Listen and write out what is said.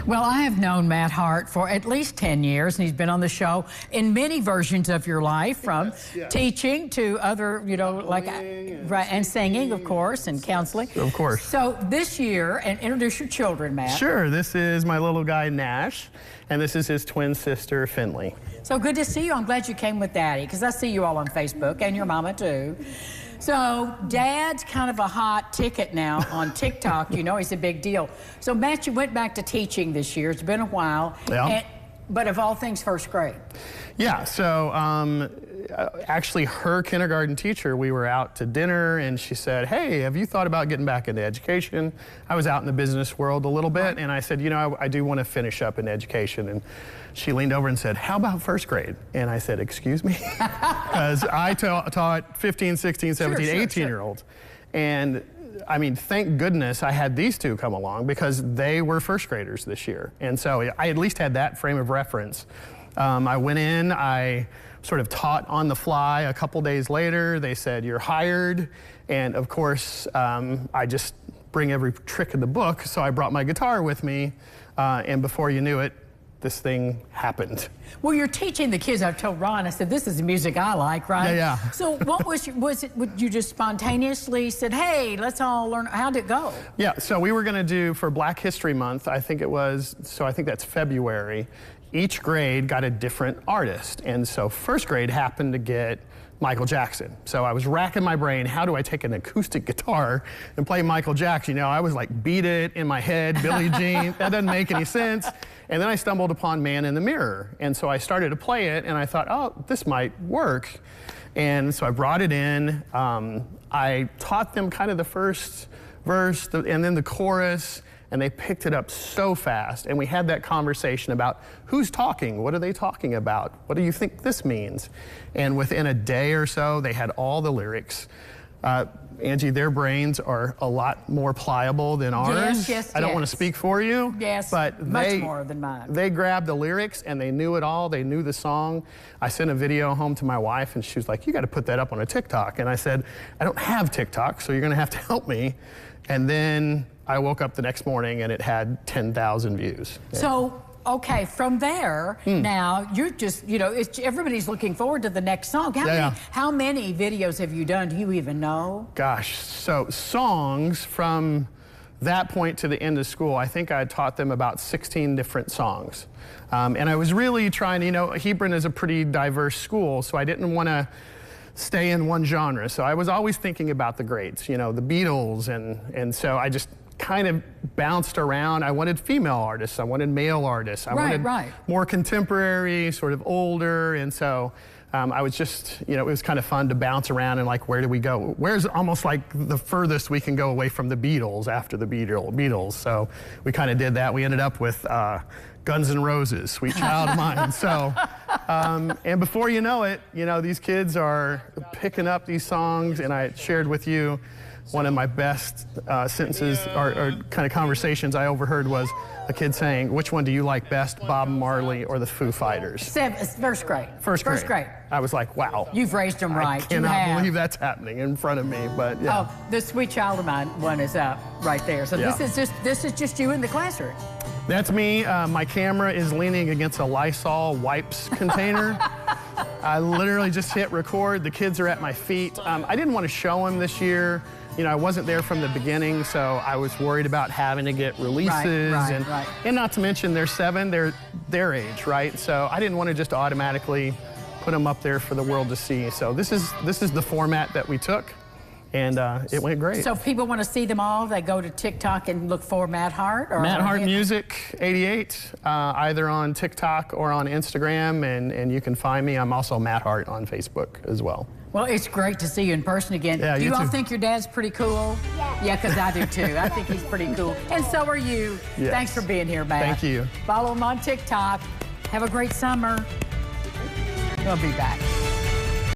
Well, I have known Matt Hart for at least 10 years, and he's been on the show in many versions of your life, from teaching to other, you know, like, right, and singing, of course, and counseling. Of course. So this year, and introduce your children, Matt. Sure, this is my little guy, Nash, and this is his twin sister, Finley. So good to see you. I'm glad you came with Daddy, because I see you all on Facebook, and your mama, too. So Dad's kind of a hot ticket now on TikTok. You know, he's a big deal. So Matt, you went back to teaching this year. It's been a while. Yeah. But of all things, first grade. Yeah, so actually her kindergarten teacher, we were out to dinner and she said, hey, have you thought about getting back into education? I was out in the business world a little bit and I said, you know, I do want to finish up in education. And she leaned over and said, how about first grade? And I said, excuse me? Because I taught 15, 16, 17, 18-year-olds. And I mean, thank goodness I had these two come along because they were first graders this year. And so I at least had that frame of reference. I went in, I sort of taught on the fly. A couple days later, they said, you're hired. And of course, I just bring every trick in the book. So I brought my guitar with me. And before you knew it, this thing happened. Well, you're teaching the kids. I've told Ron, I said, this is the music I like, right? Yeah. So what was you just spontaneously said, hey, let's all learn? How'd it go? Yeah, so we were gonna do for Black History Month, I think it was, so I think that's February, each grade got a different artist. And so first grade happened to get Michael Jackson. So I was racking my brain, how do I take an acoustic guitar and play Michael Jackson? You know, I was like, Beat It in my head, Billie Jean, that doesn't make any sense. And then I stumbled upon Man in the Mirror. And so I started to play it and I thought, oh, this might work. And so I brought it in. I taught them kind of the first verse and then the chorus, and they picked it up so fast. And we had that conversation about who's talking, what are they talking about? What do you think this means? And within a day or so, they had all the lyrics. Angie, their brains are a lot more pliable than ours. Yes, I don't want to speak for you. Yes, but much more than mine. They grabbed the lyrics and they knew it all. They knew the song. I sent a video home to my wife and she was like, you got to put that up on a TikTok. And I said, I don't have TikTok, so you're going to have to help me. And then I woke up the next morning and it had 10,000 views. So, okay, from there, now you're just, you know, everybody's looking forward to the next song. How many videos have you done? Do you even know? Gosh, so songs from that point to the end of school, I think I taught them about 16 different songs. And I was really trying to, you know, Hebron is a pretty diverse school, so I didn't want to stay in one genre. So I was always thinking about the greats, you know, the Beatles, and so I just kind of bounced around. I wanted female artists, I wanted male artists, I wanted more contemporary, sort of older, and so I was just, you know, it was kind of fun to bounce around and like, where do we go? Where's almost like the furthest we can go away from the Beatles after the Beatles? So we kind of did that. We ended up with Guns N' Roses, Sweet Child of Mine. So, and before you know it, you know, these kids are picking up these songs, and I shared with you one of my best sentences or kind of conversations I overheard was a kid saying, which one do you like best, Bob Marley or the Foo Fighters? First grade. First grade. I was like, wow. You've raised them right. I cannot believe that's happening in front of me, but yeah. Oh, the Sweet Child of Mine one is up right there. So this is just you in the classroom. That's me. My camera is leaning against a Lysol wipes container. I literally just hit record. The kids are at my feet. I didn't want to show them this year. You know, I wasn't there from the beginning, so I was worried about having to get releases. And not to mention they're 7, they're their age, right? So I didn't want to just automatically put them up there for the world to see. So this is the format that we took. And it went great. So if people want to see them all, they go to TikTok and look for Matt Hart? Or Matt Hart Music 88, either on TikTok or on Instagram, and you can find me. I'm also Matt Hart on Facebook as well. Well, it's great to see you in person again. Yeah, do you all too. think your dad's pretty cool? Yeah, because I do too. I think he's pretty cool. And so are you. Yes. Thanks for being here, Matt. Thank you. Follow him on TikTok. Have a great summer. We'll be back.